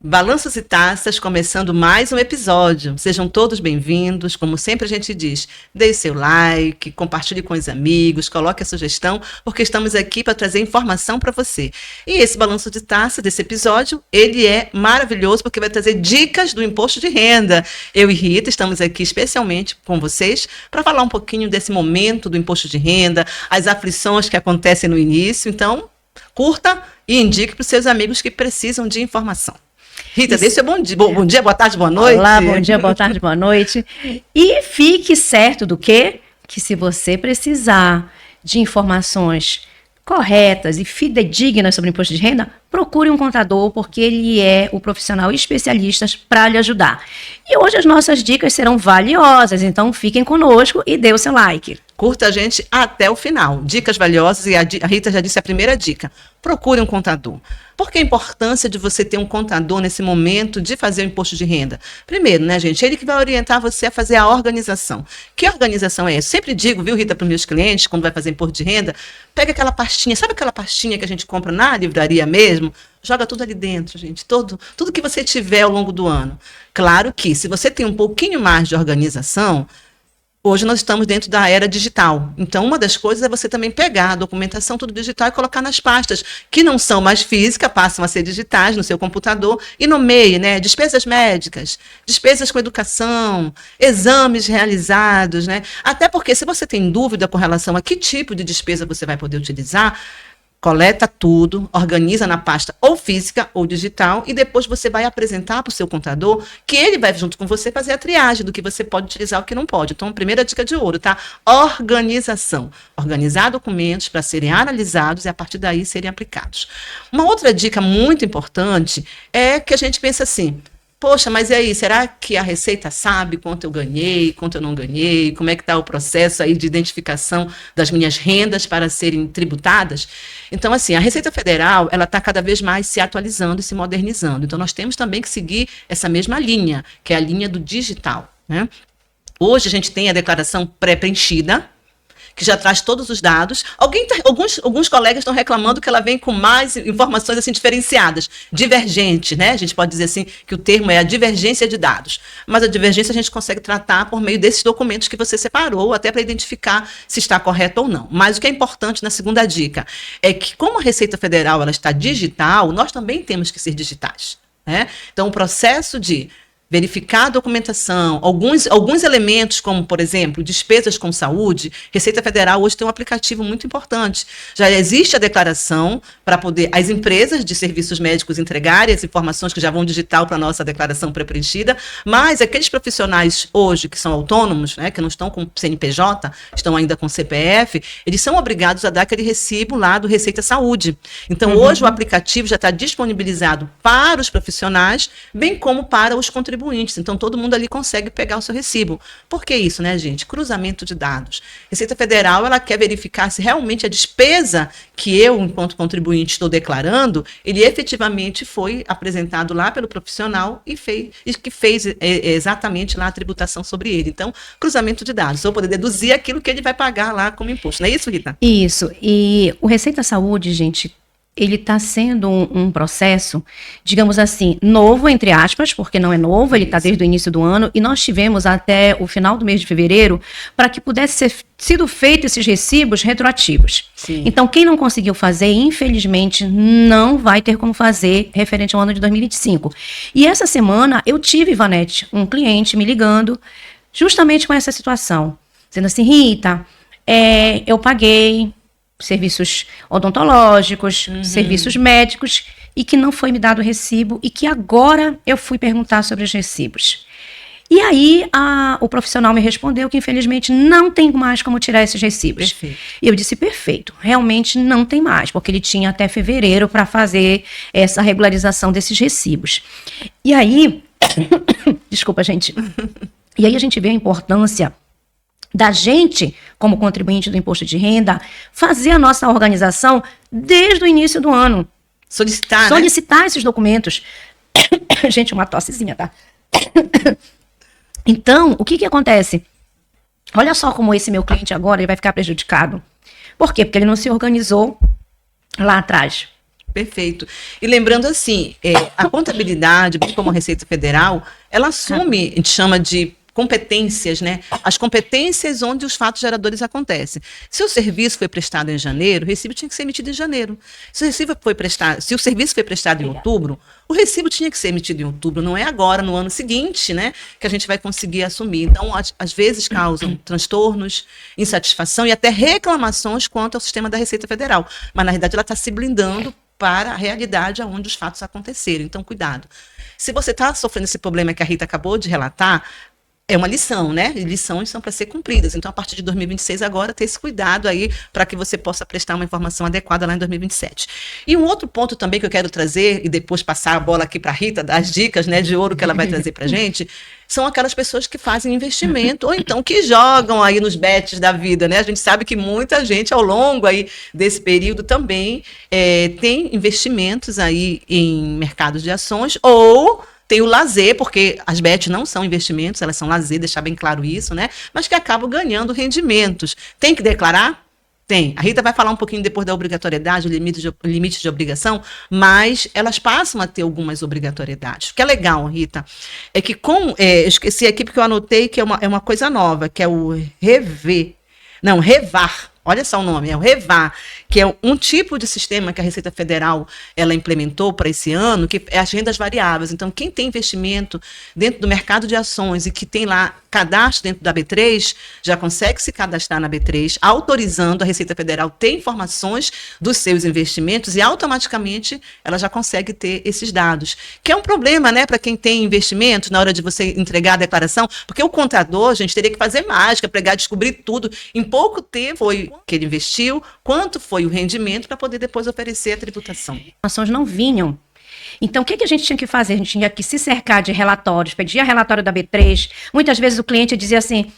Balanços e Taças, começando mais um episódio. Sejam todos bem-vindos. Como sempre a gente diz, dê seu like, compartilhe com os amigos, coloque a sugestão, porque estamos aqui para trazer informação para você. E esse Balanço de Taça desse episódio, ele é maravilhoso porque vai trazer dicas do imposto de renda. Eu e Rita estamos aqui especialmente com vocês para falar um pouquinho desse momento do imposto de renda, as aflições que acontecem no início. Então, curta e indique para os seus amigos que precisam de informação. Rita, dê seu bom dia, boa tarde, boa noite. Olá, bom dia, boa tarde, boa noite. E fique certo do quê? Que se você precisar de informações corretas e fidedignas sobre o imposto de renda, procure um contador, porque ele é o profissional especialista para lhe ajudar. E hoje as nossas dicas serão valiosas, então fiquem conosco e dê o seu like. Curta a gente até o final. Dicas valiosas, e a Rita já disse a primeira dica. Procure um contador. Por que a importância de você ter um contador nesse momento de fazer o imposto de renda? Primeiro, né, gente? Ele que vai orientar você a fazer a organização. Que organização é essa? Sempre digo, viu, Rita, para os meus clientes, quando vai fazer imposto de renda, pega aquela pastinha, sabe aquela pastinha que a gente compra na livraria mesmo? Joga tudo ali dentro, gente. Tudo que você tiver ao longo do ano. Claro que, se você tem um pouquinho mais de organização, hoje nós estamos dentro da era digital. Então, uma das coisas é você também pegar a documentação tudo digital e colocar nas pastas, que não são mais físicas, passam a ser digitais no seu computador, e nomeie, né? Despesas médicas, despesas com educação, exames realizados, né? Até porque, se você tem dúvida com relação a que tipo de despesa você vai poder utilizar, coleta tudo, organiza na pasta ou física ou digital e depois você vai apresentar para o seu contador, que ele vai junto com você fazer a triagem do que você pode utilizar e o que não pode. Então, primeira dica de ouro, tá? Organização. Organizar documentos para serem analisados e a partir daí serem aplicados. Uma outra dica muito importante é que a gente pensa assim: poxa, mas e aí, será que a Receita sabe quanto eu ganhei, quanto eu não ganhei, como é que está o processo aí de identificação das minhas rendas para serem tributadas? Então, assim, a Receita Federal, ela está cada vez mais se atualizando e se modernizando. Então, nós temos também que seguir essa mesma linha, que é a linha do digital, né? Hoje a gente tem a declaração pré-preenchida, que já traz todos os dados. Alguns colegas estão reclamando que ela vem com mais informações assim diferenciadas, divergente, né? A gente pode dizer assim que o termo é a divergência de dados. Mas a divergência a gente consegue tratar por meio desses documentos que você separou, até para identificar se está correto ou não. Mas o que é importante na segunda dica é que, como a Receita Federal ela está digital, nós também temos que ser digitais, né? Então, o processo de verificar a documentação, alguns elementos, como, por exemplo, despesas com saúde. Receita Federal hoje tem um aplicativo muito importante. Já existe a declaração para poder as empresas de serviços médicos entregarem as informações que já vão digital para a nossa declaração pré-preenchida, mas aqueles profissionais hoje que são autônomos, né, que não estão com CNPJ, estão ainda com CPF, eles são obrigados a dar aquele recibo lá do Receita Saúde. Então, hoje o aplicativo já está disponibilizado para os profissionais, bem como para os contribuintes. Então, todo mundo ali consegue pegar o seu recibo. Por que isso, né, gente? Cruzamento de dados. Receita Federal, ela quer verificar se realmente a despesa que eu, enquanto contribuinte, estou declarando, ele efetivamente foi apresentado lá pelo profissional e que fez exatamente lá a tributação sobre ele. Então, cruzamento de dados. Eu vou poder deduzir aquilo que ele vai pagar lá como imposto. Não é isso, Rita? Isso. E o Receita Saúde, gente, ele está sendo um processo, digamos assim, novo, entre aspas, porque não é novo, ele está desde o início do ano, e nós tivemos até o final do mês de fevereiro para que pudesse ser sido feito esses recibos retroativos. Sim. Então, quem não conseguiu fazer, infelizmente, não vai ter como fazer referente ao ano de 2025. E essa semana eu tive, Ivanete, um cliente me ligando justamente com essa situação, dizendo assim: Rita, eu paguei serviços odontológicos, serviços médicos, e que não foi me dado o recibo, e que agora eu fui perguntar sobre os recibos. E aí o profissional me respondeu que infelizmente não tem mais como tirar esses recibos. Perfeito. E eu disse: perfeito, realmente não tem mais, porque ele tinha até fevereiro para fazer essa regularização desses recibos. E aí, desculpa, gente, e aí a gente vê a importância da gente, como contribuinte do imposto de renda, fazer a nossa organização desde o início do ano. Solicitar esses documentos. Gente, uma tossezinha, tá? Então, o que acontece? Olha só como esse meu cliente agora ele vai ficar prejudicado. Por quê? Porque ele não se organizou lá atrás. Perfeito. E lembrando assim, a contabilidade, bem como a Receita Federal, ela assume, a gente chama de competências, né? As competências onde os fatos geradores acontecem. Se o serviço foi prestado em janeiro, o recibo tinha que ser emitido em janeiro. Se o serviço foi prestado em outubro, o recibo tinha que ser emitido em outubro, não é agora, no ano seguinte, né, que a gente vai conseguir assumir. Então, às vezes causam transtornos, insatisfação e até reclamações quanto ao sistema da Receita Federal. Mas, na realidade, ela está se blindando para a realidade onde os fatos aconteceram. Então, cuidado. Se você está sofrendo esse problema que a Rita acabou de relatar, é uma lição, né? E lições são para ser cumpridas. Então, a partir de 2026, agora, ter esse cuidado aí para que você possa prestar uma informação adequada lá em 2027. E um outro ponto também que eu quero trazer, e depois passar a bola aqui para a Rita, das dicas, né, de ouro que ela vai trazer para a gente, são aquelas pessoas que fazem investimento, ou então que jogam aí nos bets da vida, né? A gente sabe que muita gente, ao longo aí desse período, também tem investimentos aí em mercados de ações, ou tem o lazer, porque as bets não são investimentos, elas são lazer, deixar bem claro isso, né? Mas que acabam ganhando rendimentos. Tem que declarar? Tem. A Rita vai falar um pouquinho depois da obrigatoriedade, limite de obrigação, mas elas passam a ter algumas obrigatoriedades. O que é legal, Rita, é que eu esqueci aqui porque eu anotei que é uma coisa nova, que é o REVAR. Olha só o nome, é o REVAR, que é um tipo de sistema que a Receita Federal ela implementou para esse ano, que é as rendas variáveis. Então, quem tem investimento dentro do mercado de ações e que tem lá cadastro dentro da B3, já consegue se cadastrar na B3, autorizando a Receita Federal ter informações dos seus investimentos e automaticamente ela já consegue ter esses dados. Que é um problema, né, para quem tem investimentos na hora de você entregar a declaração, porque o contador, gente, teria que fazer mágica, pregar, descobrir tudo. Em pouco tempo foi que ele investiu, quanto foi o rendimento para poder depois oferecer a tributação. As ações não vinham. Então, o que a gente tinha que fazer? A gente tinha que se cercar de relatórios, pedir relatório da B3. Muitas vezes o cliente dizia assim,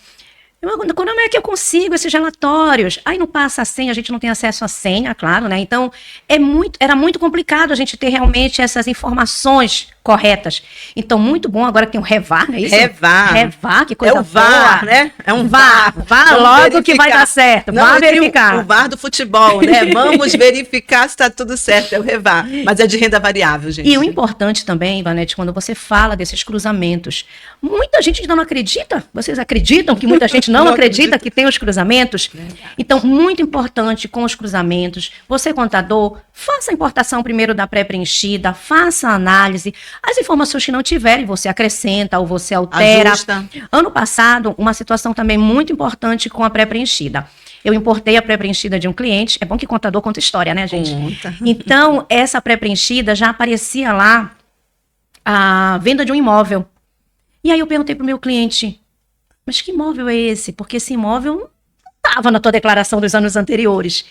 como é que eu consigo esses relatórios? Aí não passa a senha, a gente não tem acesso à senha, claro, né? Então, era muito complicado a gente ter realmente essas informações corretas. Então, muito bom. Agora tem o REVAR, não é isso? REVAR, que coisa boa. É o VAR, né? É um VAR. Vá logo que vai dar certo. Vá verificar. O VAR do futebol, né? Vamos verificar se está tudo certo. É o REVAR. Mas é de renda variável, gente. E o importante também, Ivanete, quando você fala desses cruzamentos, muita gente não acredita. Vocês acreditam que muita gente não acredita que tem os cruzamentos? Então, muito importante com os cruzamentos. Você, contador, faça a importação primeiro da pré-preenchida, faça a análise. As informações que não tiverem, você acrescenta ou você altera. Ajusta. Ano passado, uma situação também muito importante com a pré-preenchida. Eu importei a pré-preenchida de um cliente. É bom que contador conta história, né, gente? Conta. Então, essa pré-preenchida já aparecia lá a venda de um imóvel. E aí eu perguntei para o meu cliente, mas que imóvel é esse? Porque esse imóvel não estava na tua declaração dos anos anteriores.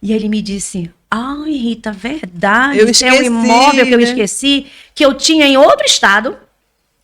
E ele me disse, ai, Rita, verdade, esse é um imóvel que eu esqueci, que eu tinha em outro estado.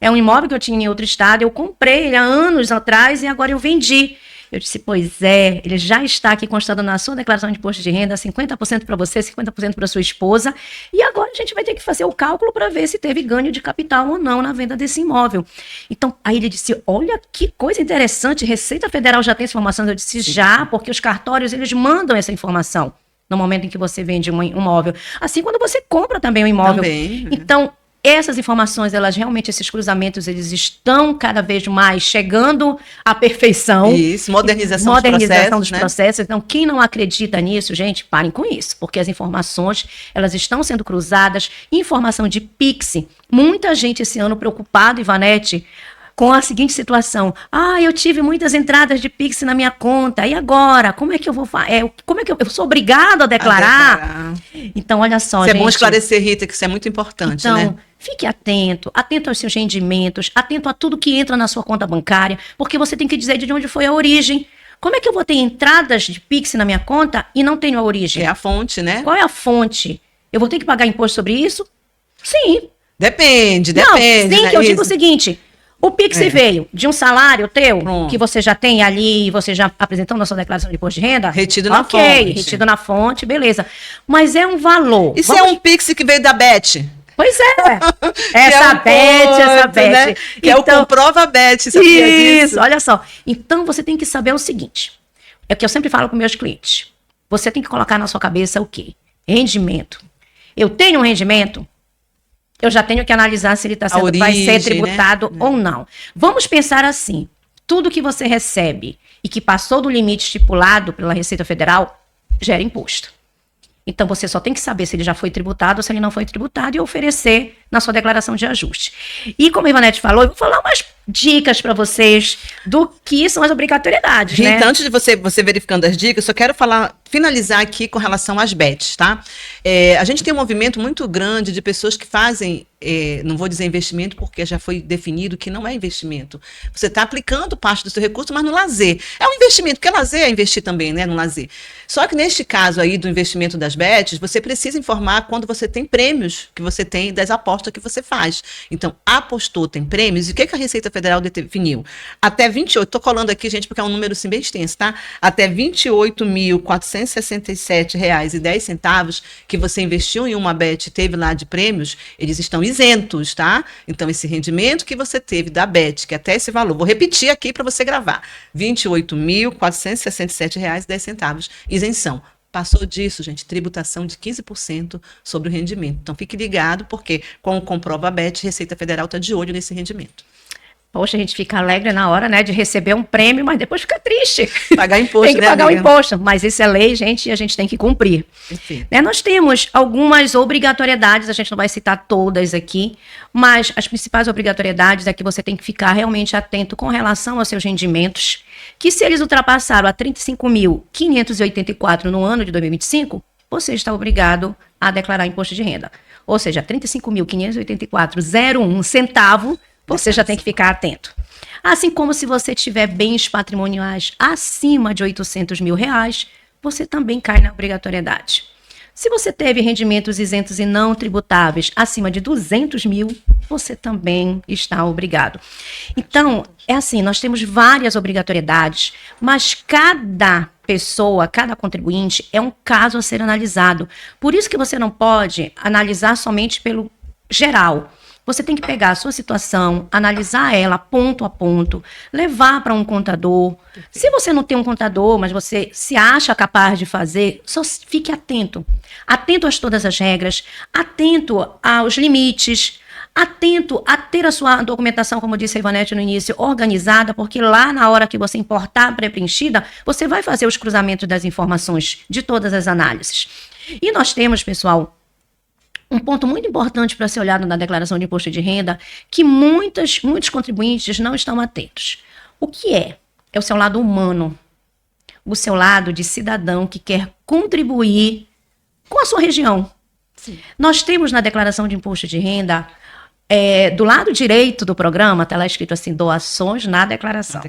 É um imóvel que eu tinha em outro estado, eu comprei ele há anos atrás e agora eu vendi. Eu disse, pois é, ele já está aqui constando na sua declaração de imposto de renda, 50% para você, 50% para sua esposa, e agora a gente vai ter que fazer o cálculo para ver se teve ganho de capital ou não na venda desse imóvel. Então, aí ele disse, olha que coisa interessante, Receita Federal já tem essa informação? Eu disse, já, porque os cartórios, eles mandam essa informação no momento em que você vende um imóvel. Assim, quando você compra também um imóvel. Também. Então, essas informações, elas realmente, esses cruzamentos, eles estão cada vez mais chegando à perfeição. Isso, modernização dos processos. Então, quem não acredita nisso, gente, parem com isso, porque as informações, elas estão sendo cruzadas. Informação de Pix. Muita gente esse ano preocupada, Ivanete, com a seguinte situação. Eu tive muitas entradas de Pix na minha conta. E agora? Como é que eu vou fazer? Como é que eu sou obrigado a declarar? Então, olha só, gente. É bom esclarecer, Rita, que isso é muito importante, então, né? Fique atento aos seus rendimentos, atento a tudo que entra na sua conta bancária, porque você tem que dizer de onde foi a origem. Como é que eu vou ter entradas de Pix na minha conta e não tenho a origem? É a fonte, né? Qual é a fonte? Eu vou ter que pagar imposto sobre isso? Sim. Depende. Sim, né? Que eu digo o seguinte... O Pix veio de um salário teu, que você já tem ali, você já apresentou na sua declaração de imposto de renda? Retido na fonte. Ok, retido na fonte, beleza. Mas é um valor. E se é um Pix que veio da Bet? Pois é. Essa Bet. Né? Que é o Comprova Bet. Isso, olha só. Então, você tem que saber o seguinte. É o que eu sempre falo com meus clientes. Você tem que colocar na sua cabeça o quê? Rendimento. eu tenho um rendimento, eu já tenho que analisar se ele vai ser tributado, né? Ou não. Vamos pensar assim, tudo que você recebe e que passou do limite estipulado pela Receita Federal gera imposto. Então, você só tem que saber se ele já foi tributado ou se ele não foi tributado e oferecer na sua declaração de ajuste. E como a Ivonete falou, eu vou falar umas dicas para vocês do que são as obrigatoriedades, Rita, né? Antes de você verificando as dicas, só quero finalizar aqui com relação às bets, tá? A gente tem um movimento muito grande de pessoas que fazem, não vou dizer investimento porque já foi definido que não é investimento. Você está aplicando parte do seu recurso, mas no lazer. É um investimento, porque lazer é investir também, né, no lazer. Só que neste caso aí do investimento das bets, você precisa informar quando você tem prêmios que você tem das apostas que você faz. Então, apostou, tem prêmios, e o que a Receita Federal definiu? Até 28, estou colando aqui, gente, porque é um número assim, bem extenso, tá? Até R$ 28.467,10 que você investiu em uma bet e teve lá de prêmios, eles estão isentos, tá? Então, esse rendimento que você teve da bet, que até esse valor, vou repetir aqui para você gravar, R$ 28.467,10, isenção. Passou disso, gente, tributação de 15% sobre o rendimento. Então, fique ligado, porque com o Comprova Bet, a Receita Federal está de olho nesse rendimento. Poxa, a gente fica alegre na hora, né, de receber um prêmio, mas depois fica triste. Pagar imposto, tem que pagar amiga? O imposto, mas isso é lei, gente, e a gente tem que cumprir. Né, nós temos algumas obrigatoriedades, a gente não vai citar todas aqui, mas as principais obrigatoriedades é que você tem que ficar realmente atento com relação aos seus rendimentos, que se eles ultrapassaram a 35.584 no ano de 2025, você está obrigado a declarar imposto de renda. Ou seja, 35.584,01 centavo, você já tem que ficar atento. Assim como se você tiver bens patrimoniais acima de R$800 mil, você também cai na obrigatoriedade. Se você teve rendimentos isentos e não tributáveis acima de 200 mil, você também está obrigado. Então, é assim, nós temos várias obrigatoriedades, mas cada pessoa, cada contribuinte é um caso a ser analisado. Por isso que você não pode analisar somente pelo geral. Você tem que pegar a sua situação, analisar ela ponto a ponto, levar para um contador. Se você não tem um contador, mas você se acha capaz de fazer, só fique atento. Atento a todas as regras, atento aos limites, atento a ter a sua documentação, como disse a Ivonete no início, organizada, porque lá na hora que você importar pré-preenchida, você vai fazer os cruzamentos das informações de todas as análises. E nós temos, pessoal, um ponto muito importante para ser olhado na declaração de imposto de renda, que muitos contribuintes não estão atentos. O que é? É o seu lado humano, o seu lado de cidadão que quer contribuir com a sua região. Sim. Nós temos na declaração de imposto de renda, do lado direito do programa, está lá escrito assim, doações na declaração.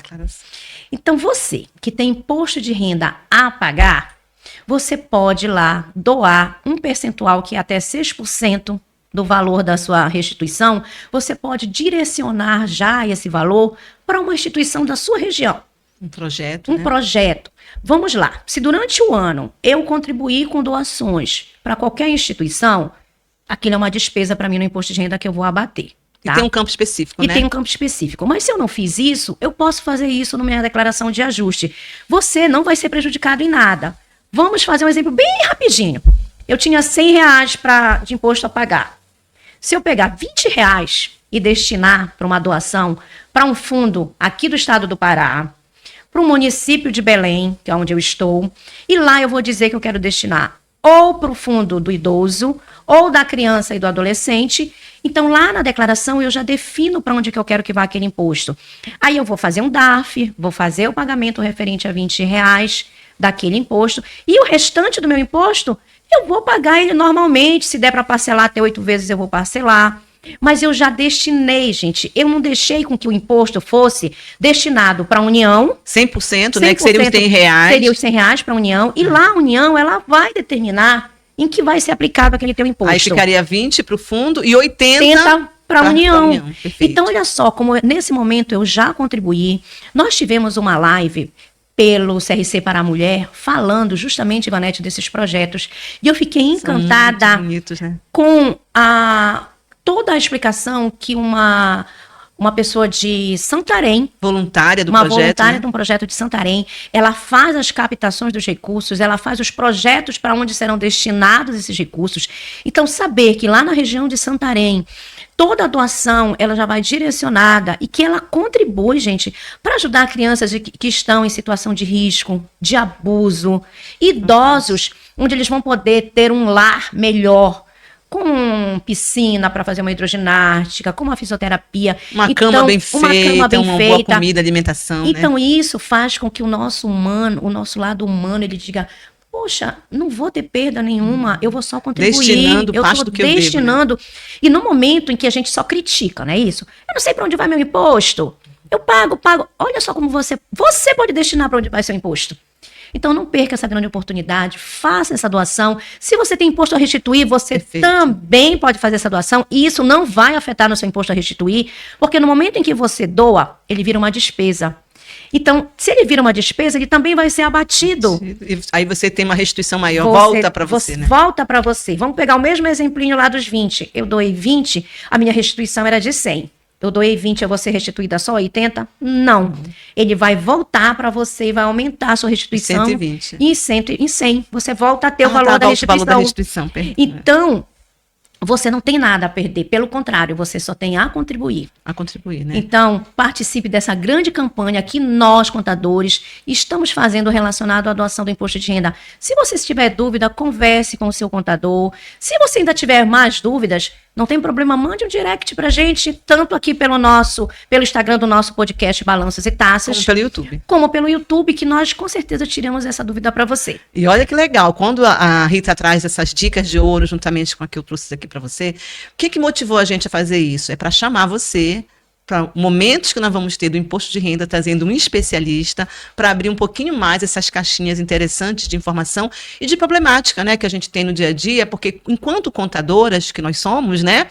Então, você que tem imposto de renda a pagar, você pode lá doar um percentual que é até 6% do valor da sua restituição, você pode direcionar já esse valor para uma instituição da sua região. Um projeto, Um projeto. Vamos lá. Se durante o ano eu contribuir com doações para qualquer instituição, aquilo é uma despesa para mim no imposto de renda que eu vou abater. Tá? E tem um campo específico, né? E tem um campo específico. Mas se eu não fiz isso, eu posso fazer isso na minha declaração de ajuste. Você não vai ser prejudicado em nada. Vamos fazer um exemplo bem rapidinho. Eu tinha R$100 de imposto a pagar. Se eu pegar R$20 e destinar para uma doação, para um fundo aqui do estado do Pará, para o município de Belém, que é onde eu estou, e lá eu vou dizer que eu quero destinar ou para o fundo do idoso, ou da criança e do adolescente. Então, lá na declaração, eu já defino para onde que eu quero que vá aquele imposto. Aí eu vou fazer um DARF, vou fazer o pagamento referente a R$20 daquele imposto, e o restante do meu imposto, eu vou pagar ele normalmente. Se der para parcelar até 8 vezes, eu vou parcelar. Mas eu já destinei, gente. Eu não deixei com que o imposto fosse destinado para a União. 100%, né? Que seria os R$100. Seria os R$100 para a União. E lá a União, ela vai determinar em que vai ser aplicado aquele teu imposto. Aí ficaria 20 para o fundo e 80 para a União. Então, olha só, como nesse momento eu já contribuí. Nós tivemos uma live pelo CRC para a Mulher, falando justamente, Ivonete, desses projetos. E eu fiquei encantada bonitos, né? com toda a explicação que uma uma pessoa de Santarém, Voluntária do uma projeto, voluntária né? de um projeto de Santarém. Ela faz as captações dos recursos, ela faz os projetos para onde serão destinados esses recursos. Então, saber que lá na região de Santarém, toda a doação ela já vai direcionada e que ela contribui, gente, para ajudar crianças que estão em situação de risco, de abuso, idosos, onde eles vão poder ter um lar melhor, com piscina para fazer uma hidroginástica, com uma fisioterapia. Uma cama bem feita, uma boa comida, alimentação, então, né? isso faz com que o nosso humano, o nosso lado humano, ele diga, poxa, não vou ter perda nenhuma, eu vou só contribuir. Destinando eu parte tô do que eu destinando. devo, né? E no momento em que a gente só critica, não é isso? Eu não sei para onde vai meu imposto. Eu pago. Olha só como você pode destinar para onde vai seu imposto. Então, não perca essa grande oportunidade, faça essa doação. Se você tem imposto a restituir, você Perfeito. também pode fazer essa doação, e isso não vai afetar no seu imposto a restituir, porque no momento em que você doa, ele vira uma despesa. Então, se ele vira uma despesa, ele também vai ser abatido. E aí você tem uma restituição maior, volta para você, né? Volta para você. Vamos pegar o mesmo exemplinho lá dos 20. Eu doei 20, a minha restituição era de 100. Eu doei 20, eu vou ser restituída só 80? Não. Ele vai voltar para você e vai aumentar a sua restituição. 120. Em 100. Você volta a ter o valor da restituição. O valor da restituição, perfeito. Então, você não tem nada a perder. Pelo contrário, você só tem a contribuir. A contribuir, né? Então, participe dessa grande campanha que nós, contadores, estamos fazendo relacionado à doação do imposto de renda. Se você tiver dúvida, converse com o seu contador. Se você ainda tiver mais dúvidas, não tem problema, mande um direct pra gente, tanto aqui pelo Instagram do nosso podcast Balanços e Taças, Como pelo YouTube. como pelo YouTube, que nós com certeza tiramos essa dúvida para você. E olha que legal, quando a Rita traz essas dicas de ouro, juntamente com a que eu trouxe aqui para você, o que motivou a gente a fazer isso? É para chamar você para momentos que nós vamos ter do imposto de renda, trazendo um especialista para abrir um pouquinho mais essas caixinhas interessantes de informação e de problemática, né, que a gente tem no dia a dia, porque enquanto contadoras que nós somos, né,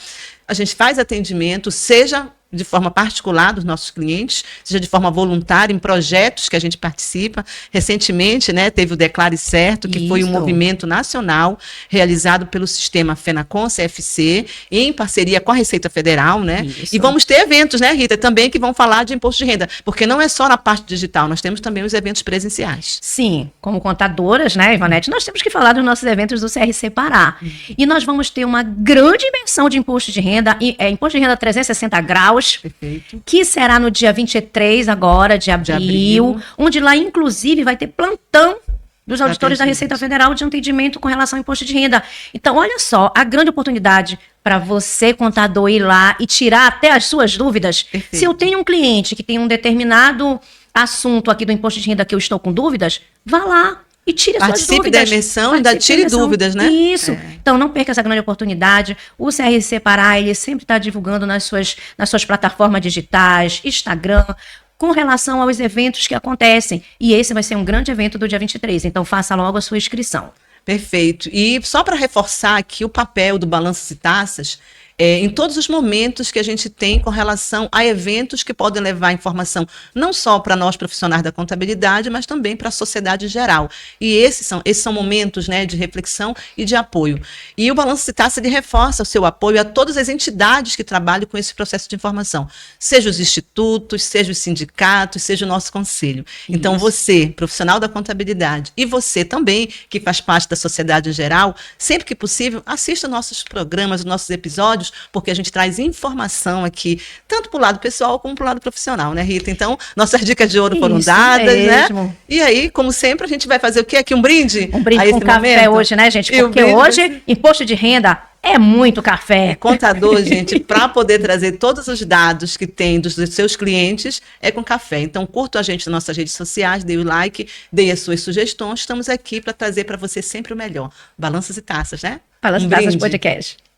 a gente faz atendimento, seja de forma particular dos nossos clientes, seja de forma voluntária, em projetos que a gente participa. Recentemente, né, teve o Declare Certo, que foi um movimento nacional realizado pelo sistema FENACON, CFC, em parceria com a Receita Federal, né? Isso. E vamos ter eventos, né, Rita, também que vão falar de imposto de renda, porque não é só na parte digital, nós temos também os eventos presenciais. Sim, como contadoras, né, Ivanete, nós temos que falar dos nossos eventos do CRC Pará. E nós vamos ter uma grande imersão de imposto de renda, imposto de renda 360 graus, Perfeito. que será no dia 23 agora, de abril, onde lá, inclusive, vai ter plantão dos auditores da Receita Federal de atendimento com relação ao imposto de renda. Então, olha só, a grande oportunidade para você, contador, ir lá e tirar até as suas dúvidas. Perfeito. Se eu tenho um cliente que tem um determinado assunto aqui do imposto de renda que eu estou com dúvidas, vá lá e tire as suas dúvidas. Participe da imersão e ainda tire dúvidas, né? Isso. Então, não perca essa grande oportunidade. O CRC Pará, ele sempre está divulgando nas suas plataformas digitais, Instagram, com relação aos eventos que acontecem. E esse vai ser um grande evento do dia 23. Então, faça logo a sua inscrição. Perfeito. E só para reforçar aqui o papel do Balanços e Taças, em todos os momentos que a gente tem com relação a eventos que podem levar informação não só para nós profissionais da contabilidade, mas também para a sociedade em geral. E esses são momentos, né, de reflexão e de apoio. E o Balanço de Taça, ele reforça o seu apoio a todas as entidades que trabalham com esse processo de informação, seja os institutos, seja os sindicatos, seja o nosso conselho. Então, você, profissional da contabilidade, e você também, que faz parte da sociedade em geral, sempre que possível, assista nossos programas, nossos episódios, porque a gente traz informação aqui, tanto para o lado pessoal como para o lado profissional, né, Rita? Então, nossas dicas de ouro foram dadas, mesmo. né? E aí, como sempre, a gente vai fazer o quê? Aqui um brinde? Um brinde com café hoje, né, gente? Porque hoje, imposto de renda é muito café. Contador, gente, para poder trazer todos os dados que tem dos seus clientes, é com café. Então, curta a gente nas nossas redes sociais, dê o like, dê as suas sugestões. Estamos aqui para trazer para você sempre o melhor. Balanços e Taças, né? Balanços e Taças Podcast.